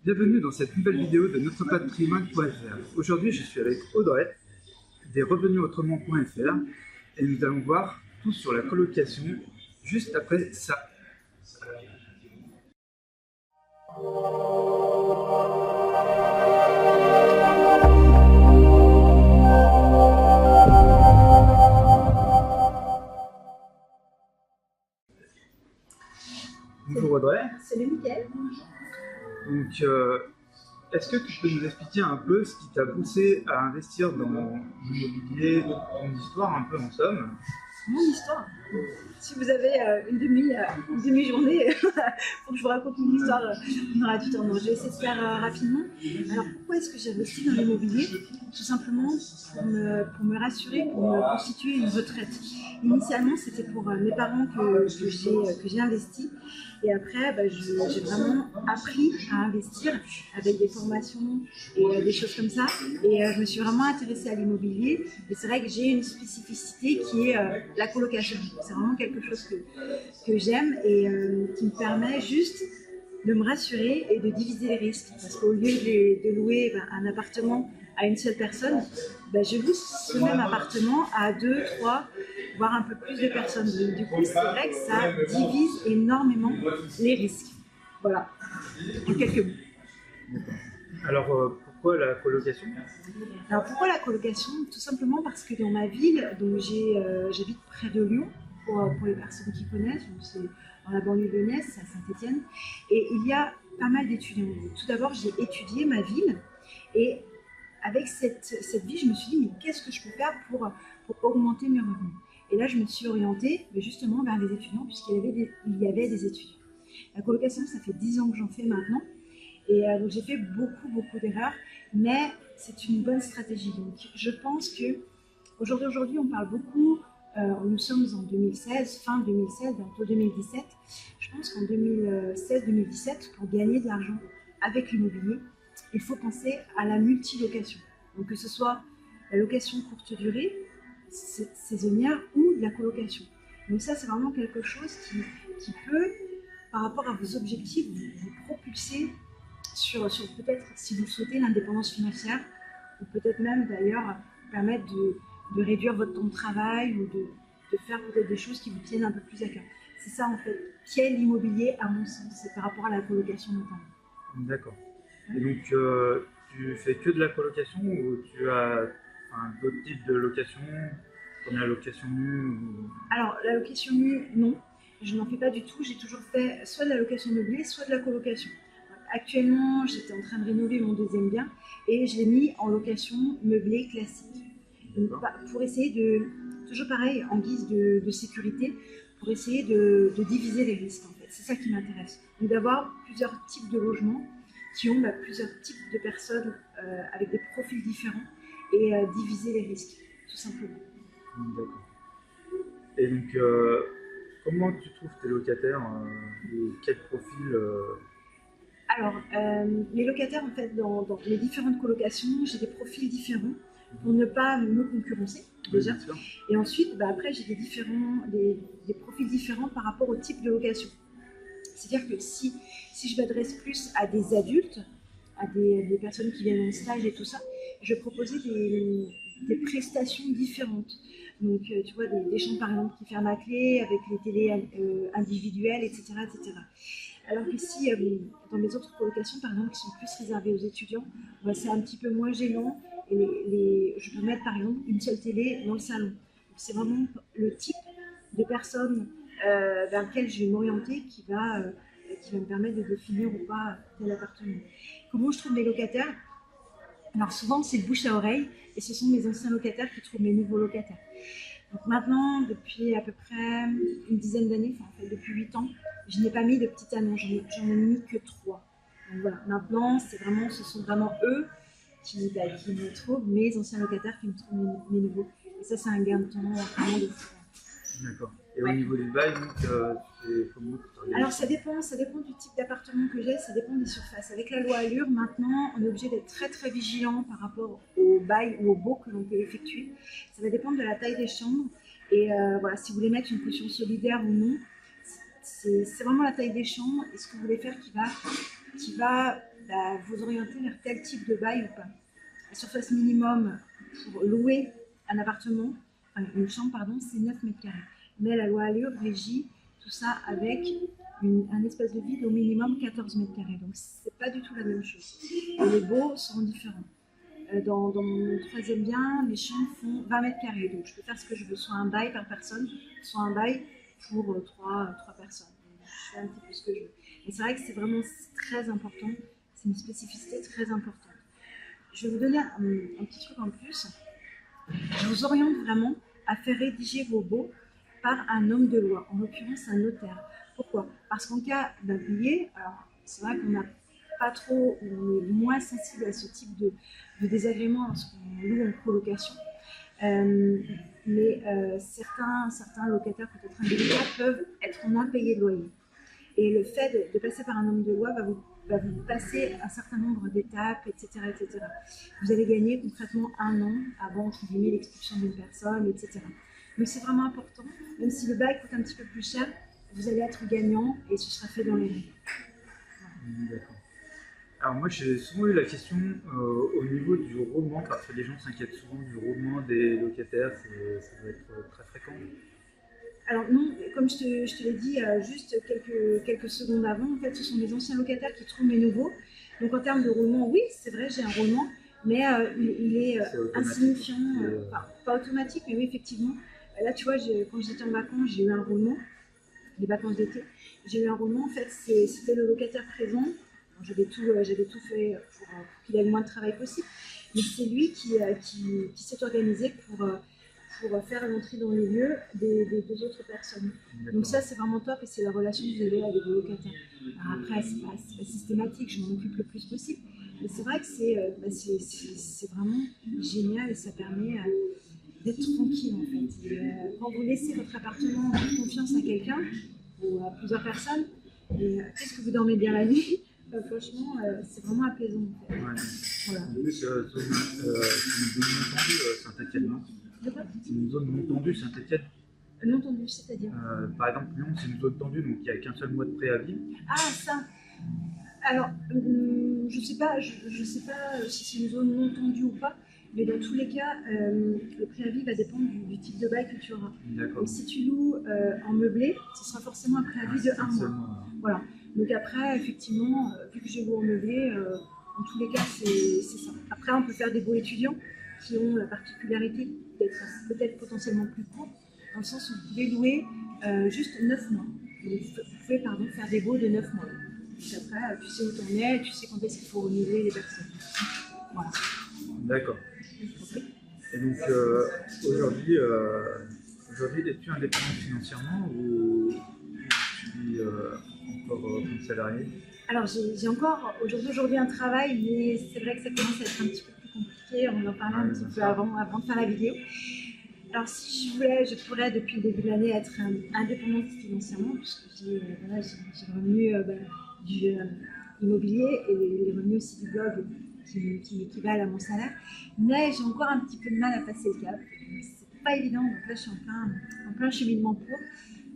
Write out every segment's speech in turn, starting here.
Bienvenue dans cette nouvelle vidéo de NotrePatrimoine.fr. Aujourd'hui, je suis avec Audrey des revenusautrement.fr et nous allons voir tout sur la colocation juste après ça. Bonjour Audrey. Salut Mickaël. Donc, est-ce que tu peux nous expliquer un peu ce qui t'a poussé à investir dans l'immobilier, ton histoire un peu en somme? Mon histoire. Si vous avez une demi-journée pour que je vous raconte mon histoire, on aura du temps. Donc, je vais essayer de faire rapidement. Alors pourquoi est-ce que j'ai investi dans l'immobilier? Tout simplement pour me rassurer, pour me constituer une retraite. Initialement, c'était pour mes parents que j'ai investi. Et après, j'ai vraiment appris à investir avec des formations et des choses comme ça. Et je me suis vraiment intéressée à l'immobilier. Et c'est vrai que j'ai une spécificité qui est la colocation. C'est vraiment quelque chose que j'aime et qui me permet juste de me rassurer et de diviser les risques. Parce qu'au lieu de louer un appartement à une seule personne, je loue ce même appartement à 2, 3, voire un peu plus de personnes. Donc, du coup, c'est vrai que ça divise énormément les risques. Voilà, en quelques mots. Alors, pourquoi la colocation? Alors pourquoi la colocation? Tout simplement parce que dans ma ville, donc j'habite près de Lyon, pour les personnes qui connaissent, c'est dans la banlieue lyonnaise, c'est à Saint-Étienne, et il y a pas mal d'étudiants. Tout d'abord, j'ai étudié ma ville, et avec cette vie, je me suis dit, mais qu'est-ce que je peux faire pour augmenter mes revenus? Et là, je me suis orientée justement vers les étudiants, puisqu'il y avait des étudiants. La colocation, ça fait 10 ans que j'en fais maintenant, et donc j'ai fait beaucoup d'erreurs, mais c'est une bonne stratégie. Donc je pense que aujourd'hui on parle beaucoup, nous sommes en 2016, fin 2016, bientôt 2017. Je pense qu'en 2016-2017, pour gagner de l'argent avec l'immobilier, il faut penser à la multilocation. Donc que ce soit la location courte durée, saisonnière ou de la colocation. Donc ça, c'est vraiment quelque chose qui peut, par rapport à vos objectifs, vous propulser sur peut-être, si vous le souhaitez, l'indépendance financière, ou peut-être même d'ailleurs permettre de réduire votre temps de travail ou de faire peut-être des choses qui vous tiennent un peu plus à cœur. C'est ça en fait, qu'est l'immobilier à mon sens, c'est par rapport à la colocation notamment. D'accord. Et donc, tu fais que de la colocation ou tu as d'autres types de location, comme la location nue ou... Alors, la location nue, non, je n'en fais pas du tout. J'ai toujours fait soit de la location meublée, soit de la colocation. Actuellement, j'étais en train de rénover mon deuxième bien et je l'ai mis en location meublée classique. Donc, pour essayer de, toujours pareil, en guise de sécurité, pour essayer de diviser les risques en fait. C'est ça qui m'intéresse. Donc d'avoir plusieurs types de logements qui ont plusieurs types de personnes avec des profils différents et diviser les risques, tout simplement. D'accord. Et donc, comment tu trouves tes locataires et quel profil Alors, les locataires, en fait, dans les différentes colocations, j'ai des profils différents pour ne pas me concurrencer, déjà. Oui, et ensuite, après, j'ai des profils différents par rapport au type de location. C'est-à-dire que si je m'adresse plus à des adultes, à des personnes qui viennent en stage et tout ça, je vais proposer des prestations différentes. Donc, tu vois, des chambres, par exemple, qui ferment à clé, avec les télés individuelles, etc., etc. Alors que si, dans mes autres colocations, par exemple, qui sont plus réservées aux étudiants, c'est un petit peu moins gênant et je peux mettre, par exemple, une seule télé dans le salon. C'est vraiment le type de personne vers lequel je vais m'orienter qui va me permettre de définir ou pas tel appartement. Comment je trouve mes locataires? Alors souvent, c'est le bouche à oreille et ce sont mes anciens locataires qui trouvent mes nouveaux locataires. Donc maintenant, depuis à peu près une dizaine d'années, en fait depuis 8 ans, je n'ai pas mis de petites annonces, j'en ai mis que 3. Donc voilà, maintenant, ce sont vraiment eux qui me trouvent, mes anciens locataires qui me trouvent mes nouveaux. Et ça, c'est un gain de temps vraiment de fou. D'accord. Et au niveau des bails, donc, c'est comment tu t'organises? Alors ça dépend du type d'appartement que j'ai, ça dépend des surfaces. Avec la loi Allure, maintenant, on est obligé d'être très vigilant par rapport au bail ou au baux que l'on peut effectuer. Ça va dépendre de la taille des chambres. Et voilà, si vous voulez mettre une caution solidaire ou non, c'est vraiment la taille des chambres et ce que vous voulez faire qui va qui va vous orienter vers tel type de bail ou pas. La surface minimum pour louer un appartement, enfin, une chambre, pardon, c'est 9 mètres carrés. Mais la loi Allure régit tout ça avec un espace de vide au minimum 14 mètres carrés. Donc, c'est pas du tout la même chose. Et les baux seront différents. Dans mon troisième bien, les chambres font 20 mètres carrés. Donc, je peux faire ce que je veux, soit un bail par personne, soit un bail pour trois personnes. Donc, je fais un petit peu ce que je veux. Et c'est vrai que c'est vraiment très important. C'est une spécificité très importante. Je vais vous donner un petit truc en plus. Je vous oriente vraiment à faire rédiger vos baux par un homme de loi, en l'occurrence un notaire. Pourquoi? Parce qu'en cas d'impayé, alors c'est vrai qu'on n'a pas trop, on est moins sensible à ce type de désagrément lorsqu'on loue en colocation. Mais certains locataires peut-être indélicats peuvent être en impayé de loyer. Et le fait de passer par un homme de loi va vous passer un certain nombre d'étapes, etc., etc. Vous allez gagner concrètement 1 an avant, entre guillemets, l'expulsion d'une personne, etc. Donc c'est vraiment important, même si le bail coûte un petit peu plus cher, vous allez être gagnant et ce sera fait dans les règles. Voilà. D'accord. Alors moi j'ai souvent eu la question au niveau du roulement, parce que les gens s'inquiètent souvent du roulement des locataires, ça doit être très fréquent. Alors non, comme je te l'ai dit juste quelques secondes avant, en fait ce sont les anciens locataires qui trouvent les nouveaux. Donc en termes de roulement, oui c'est vrai, j'ai un roulement, mais il est insignifiant, enfin, pas automatique, mais oui effectivement. Là tu vois, quand j'étais en vacances, j'ai eu un roulement, les vacances d'été, j'ai eu un roulement, en fait c'était le locataire présent. J'avais tout fait pour qu'il ait le moins de travail possible, mais c'est lui qui s'est organisé pour faire l'entrée dans les lieux des 2 autres personnes. Donc ça, c'est vraiment top et c'est la relation que vous avez avec vos locataires. Alors après, c'est pas systématique, je m'en occupe le plus possible. Mais c'est vrai que c'est vraiment génial et ça permet d'être tranquille en fait. Et, quand vous laissez votre appartement en toute confiance à quelqu'un ou à plusieurs personnes, et qu'est-ce que vous dormez bien la nuit? Franchement, c'est vraiment apaisant. En fait. Ouais. Voilà. En plus, c'est une zone non tendue, Saint-Étienne, non? C'est une zone non tendue, Saint-Étienne. Non tendue, c'est-à-dire par exemple, Lyon, c'est une zone tendue, donc il n'y a qu'un seul mois de préavis. Ah, ça. Alors, je sais pas si c'est une zone non tendue ou pas, mais dans tous les cas, le préavis va dépendre du type de bail que tu auras. Donc, si tu loues en meublé, ce sera forcément un préavis de 1 mois. Voilà. Donc après, effectivement, vu que j'ai loué en meublé, en tous les cas, c'est ça. Après, on peut faire des baux étudiants qui ont la particularité d'être peut-être potentiellement plus courts, dans le sens où vous pouvez louer juste 9 mois. Donc, vous pouvez faire des baux de 9 mois. Donc après, tu sais où t'en es, tu sais quand est-ce qu'il faut renouveler les personnes. Voilà. D'accord. Okay. Et donc aujourd'hui, es-tu indépendante financièrement ou tu vis encore comme salarié? Alors j'ai encore aujourd'hui un travail, mais c'est vrai que ça commence à être un petit peu plus compliqué. On en parlait un petit peu avant de faire la vidéo. Alors si je voulais, je pourrais depuis le début de l'année être indépendante financièrement, puisque j'ai le revenu du immobilier et les revenus aussi du blog qui m'équivalent à mon salaire. Mais j'ai encore un petit peu de mal à passer le cap. C'est pas évident, donc là je suis en plein cheminement pour.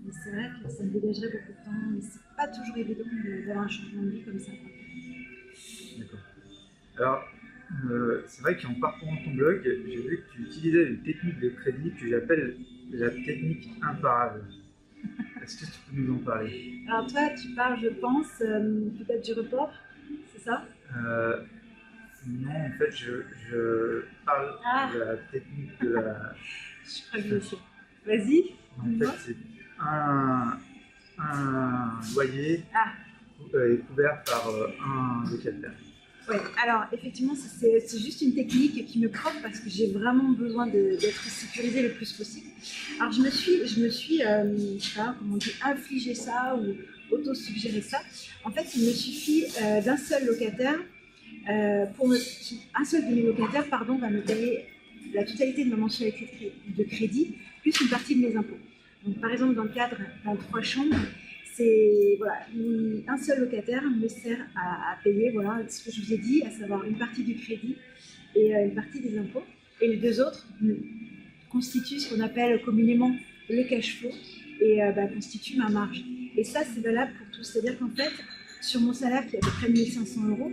Mais c'est vrai que ça me dégagerait beaucoup de temps, mais c'est pas toujours évident d'avoir un changement de vie comme ça. D'accord. Alors, c'est vrai qu'en parcourant ton blog, j'ai vu que tu utilisais une technique de crédit que j'appelle la technique imparable. Est-ce que tu peux nous en parler? Alors toi, tu parles, je pense, peut-être du report, c'est ça? Non, en fait, je parle de la technique de la... Je crois que je sais. Vas-y. En fait, c'est un loyer est couvert par un locataire. Oui, alors effectivement, c'est juste une technique qui me croque parce que j'ai vraiment besoin d'être sécurisée le plus possible. Alors je me suis je sais pas comment on dit, infligé ça ou auto-suggéré ça. En fait, il me suffit d'un seul locataire, un seul de mes locataires, va me payer la totalité de ma mensualité de crédit, plus une partie de mes impôts. Donc par exemple, dans le cadre d'un 3 chambres, un seul locataire me sert à payer ce que je vous ai dit, à savoir une partie du crédit et une partie des impôts. Et les 2 autres constituent ce qu'on appelle communément le cash flow et constituent ma marge. Et ça, c'est valable pour tout. C'est-à-dire qu'en fait, sur mon salaire qui est à peu près 1500 euros,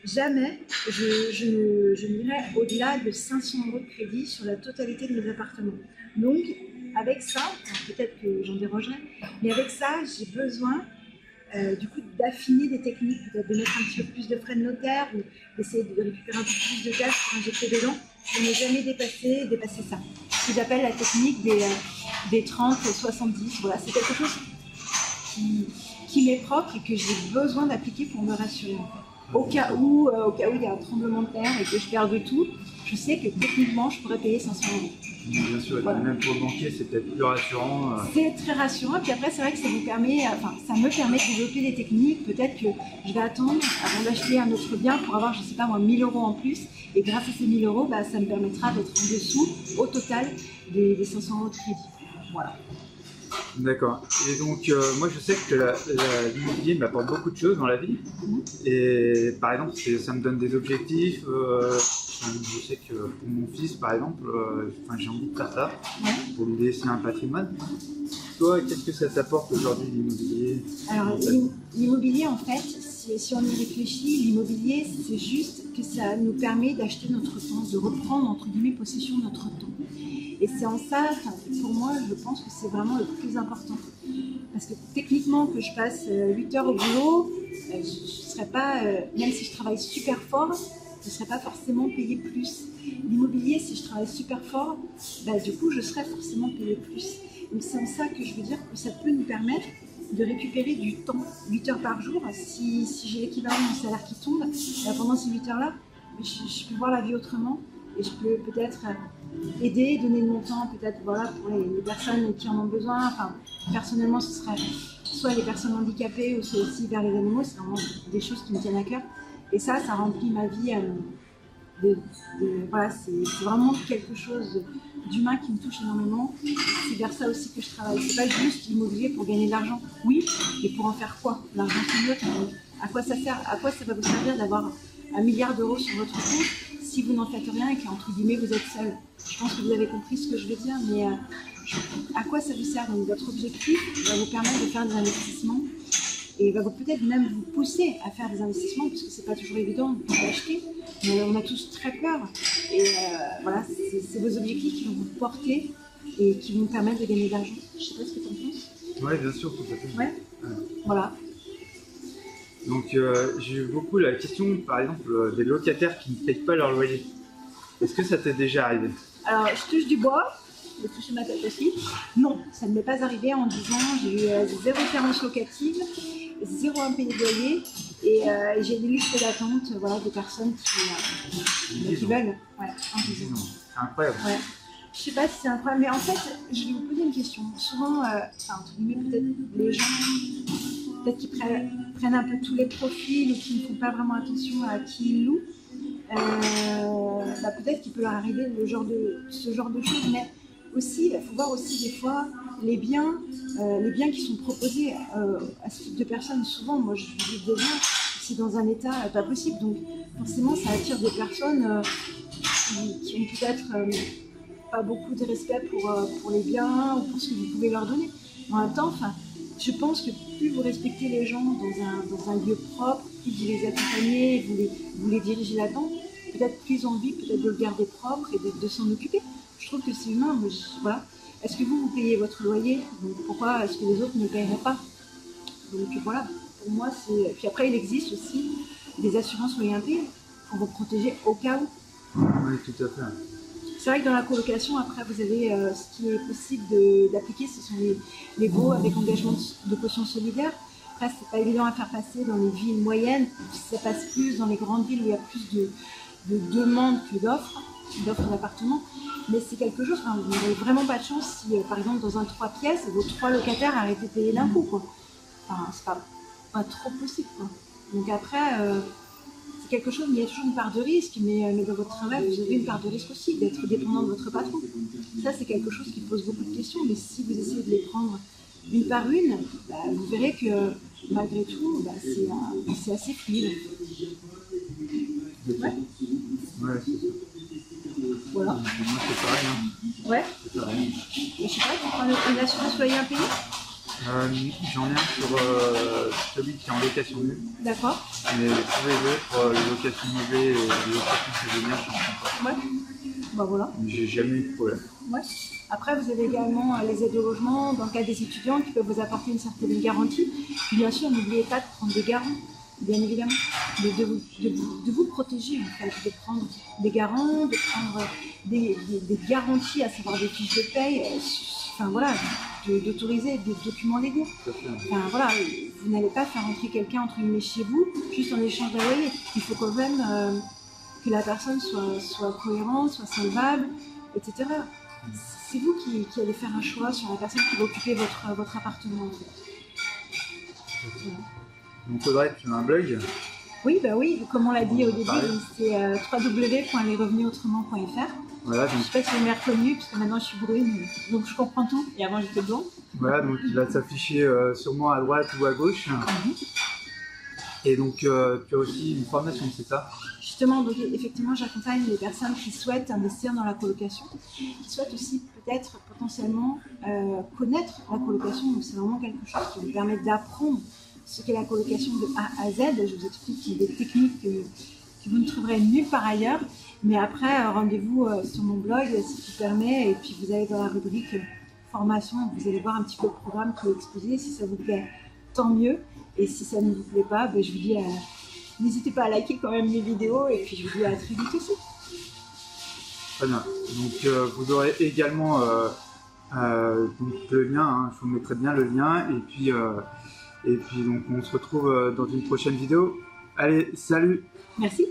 jamais je n'irai au-delà de 500 euros de crédit sur la totalité de mes appartements. Donc, avec ça, peut-être que j'en dérogerai, mais avec ça, j'ai besoin du coup d'affiner des techniques, peut-être de mettre un petit peu plus de frais de notaire ou d'essayer de récupérer un peu plus de gaz pour injecter dedans pour ne jamais dépasser ça. Ce que j'appelle la technique des 30-70. Voilà, c'est quelque chose qui m'est propre et que j'ai besoin d'appliquer pour me rassurer. Au cas où il y a un tremblement de terre et que je perds de tout, je sais que techniquement je pourrais payer 500 euros. Bien sûr, voilà. Même pour le banquier, c'est peut-être plus rassurant. C'est très rassurant, puis après c'est vrai que ça me permet de développer des techniques. Peut-être que je vais attendre avant d'acheter un autre bien pour avoir, je sais pas moi, 1000 euros en plus. Et grâce à ces 1000 euros, ça me permettra d'être en dessous au total des 500 euros de crédit. Voilà. D'accord. Et donc, moi, je sais que l'immobilier m'apporte beaucoup de choses dans la vie. Et par exemple, ça me donne des objectifs. Je sais que pour mon fils, par exemple, j'ai envie de faire ça pour lui laisser un patrimoine. Toi, qu'est-ce que ça t'apporte aujourd'hui, l'immobilier? Alors, l'immobilier, en fait, si on y réfléchit, l'immobilier, c'est juste que ça nous permet d'acheter notre temps, de reprendre, entre guillemets, possession de notre temps. Et c'est en ça, pour moi, je pense que c'est vraiment le plus important. Parce que techniquement, que je passe 8 heures au boulot, je ne serais pas, même si je travaille super fort, je ne serais pas forcément payé plus. L'immobilier, si je travaille super fort, du coup, je serais forcément payé plus. Donc c'est en ça que je veux dire que ça peut nous permettre de récupérer du temps, 8 heures par jour. Si j'ai l'équivalent de mon salaire qui tombe, pendant ces 8 heures-là, je peux voir la vie autrement et je peux peut-être aider, donner de mon temps peut-être pour les personnes qui en ont besoin. Enfin, personnellement, ce serait soit les personnes handicapées ou soit aussi vers les animaux. C'est vraiment des choses qui me tiennent à cœur. Et ça remplit ma vie. C'est vraiment quelque chose d'humain qui me touche énormément. C'est vers ça aussi que je travaille. C'est pas juste l'immobilier pour gagner de l'argent. Oui, mais pour en faire quoi? L'argent c'est neutre. À quoi ça sert? À quoi ça va vous servir d'avoir 1 milliard d'euros sur votre compte si vous n'en faites rien et qu'entre guillemets vous êtes seul? Je pense que vous avez compris ce que je veux dire, mais à quoi ça vous sert? Donc votre objectif va vous permettre de faire des investissements et va peut-être même vous pousser à faire des investissements parce que c'est pas toujours évident d'acheter. Mais on a tous très peur et c'est vos objectifs qui vont vous porter et qui vont vous permettre de gagner de l'argent. Je sais pas ce que tu en penses. Oui, bien sûr, tout à fait. Ouais. Voilà. Donc j'ai eu beaucoup la question, par exemple, des locataires qui ne payent pas leur loyer. Est-ce que ça t'est déjà arrivé? Alors je touche du bois, je vais toucher ma tête aussi. Non, ça ne m'est pas arrivé en 10 ans. J'ai eu 0 carence locative, 0 impayé de loyer et j'ai des listes d'attente de personnes qui veulent. Ouais, en 10 ans. C'est incroyable. Ouais. Je sais pas si c'est incroyable, mais en fait, je vais vous poser une question. Souvent, entre guillemets, peut-être les gens, peut-être qu'ils prennent un peu tous les profils ou qui ne font pas vraiment attention à qui ils louent. Peut-être qu'il peut leur arriver ce genre de choses, mais aussi, il faut voir aussi des fois les biens qui sont proposés à ce type de personnes. Souvent, moi, je visite des biens, c'est dans un état pas possible, donc forcément, ça attire des personnes qui ont peut-être pas beaucoup de respect pour les biens ou pour ce que vous pouvez leur donner. En même temps, je pense que plus vous respectez les gens dans un lieu propre, plus vous les accompagnez, vous les dirigez là-dedans, peut-être plus envie peut-être de le garder propre et de s'en occuper. Je trouve que c'est humain. Voilà. Est-ce que vous payez votre loyer? Donc pourquoi est-ce que les autres ne paieraient pas? Donc voilà, pour moi c'est. Puis après il existe aussi des assurances loyer impayé pour vous protéger au cas où. Oui, tout à fait. C'est vrai que dans la colocation, après, vous avez ce qui est possible d'appliquer, ce sont les baux avec engagement de caution solidaire. Après, c'est pas évident à faire passer dans les villes moyennes. Ça passe plus dans les grandes villes où il y a plus de demandes que d'offres d'appartements. Mais c'est quelque chose, vous n'avez vraiment pas de chance si, par exemple, dans un 3 pièces, vos 3 locataires arrêtent de payer d'un coup, quoi. Enfin, c'est pas trop possible, quoi. Donc après, c'est quelque chose, mais il y a toujours une part de risque, mais dans votre travail, vous avez une part de risque aussi, d'être dépendant de votre patron. Ça, c'est quelque chose qui pose beaucoup de questions, mais si vous essayez de les prendre une par une, vous verrez que malgré tout, c'est assez fluide. Ouais. Ouais, c'est ça. Voilà. Moi, c'est pareil. Ouais. C'est pareil. Et je sais pas, tu prends une assurance loyer impayé? J'en ai un sur celui qui est en location nue, D'accord. mais tous les autres, les locations meublées et les locations saisonnières, j'en prends pas. Ouais. Bah voilà. J'ai jamais eu de problème. Ouais. Après, vous avez également les aides au logement dans le cas des étudiants qui peuvent vous apporter une certaine garantie. Bien sûr, n'oubliez pas de prendre des garants, bien évidemment, de vous protéger, en fait, de prendre des garants, de prendre des garanties, à savoir des fiches de paye, enfin voilà, d'autoriser des documents légaux. Tout à fait. Enfin voilà, vous n'allez pas faire entrer quelqu'un entre guillemets chez vous juste en échange d'un loyer. Il faut quand même que la personne soit cohérente, soit solvable, etc. C'est vous qui allez faire un choix sur la personne qui va occuper votre appartement. En fait. Voilà. Donc Audrey, tu as un blog? Oui, bah oui, comme on l'a dit au début, Pareil. c'est www.lesrevenusautrement.fr. Voilà, Je donc, ne sais pas si vous m'avez reconnu, parce que maintenant je suis brune, donc je comprends tout. Et avant j'étais blonde. voilà, donc il va s'afficher sûrement à droite ou à gauche. Et donc tu as aussi une formation, c'est ça? Justement, donc effectivement, j'accompagne les personnes qui souhaitent investir dans la colocation, qui souhaitent aussi peut-être potentiellement connaître la colocation. Donc c'est vraiment quelque chose qui vous permet d'apprendre ce qu'est la colocation de A à Z. Je vous explique des techniques que vous ne trouverez nulle part ailleurs. Mais après, rendez-vous sur mon blog si tu permets. Et puis vous allez dans la rubrique formation, vous allez voir un petit peu le programme qui est exposé. Si ça vous plaît, tant mieux. Et si ça ne vous plaît pas, ben, je vous dis n'hésitez pas à liker quand même mes vidéos. Et puis je vous dis à très vite aussi. Très bien. Donc vous aurez également donc, le lien, hein, je vous mettrai bien le lien. Et puis donc on se retrouve dans une prochaine vidéo. Allez, salut! Merci.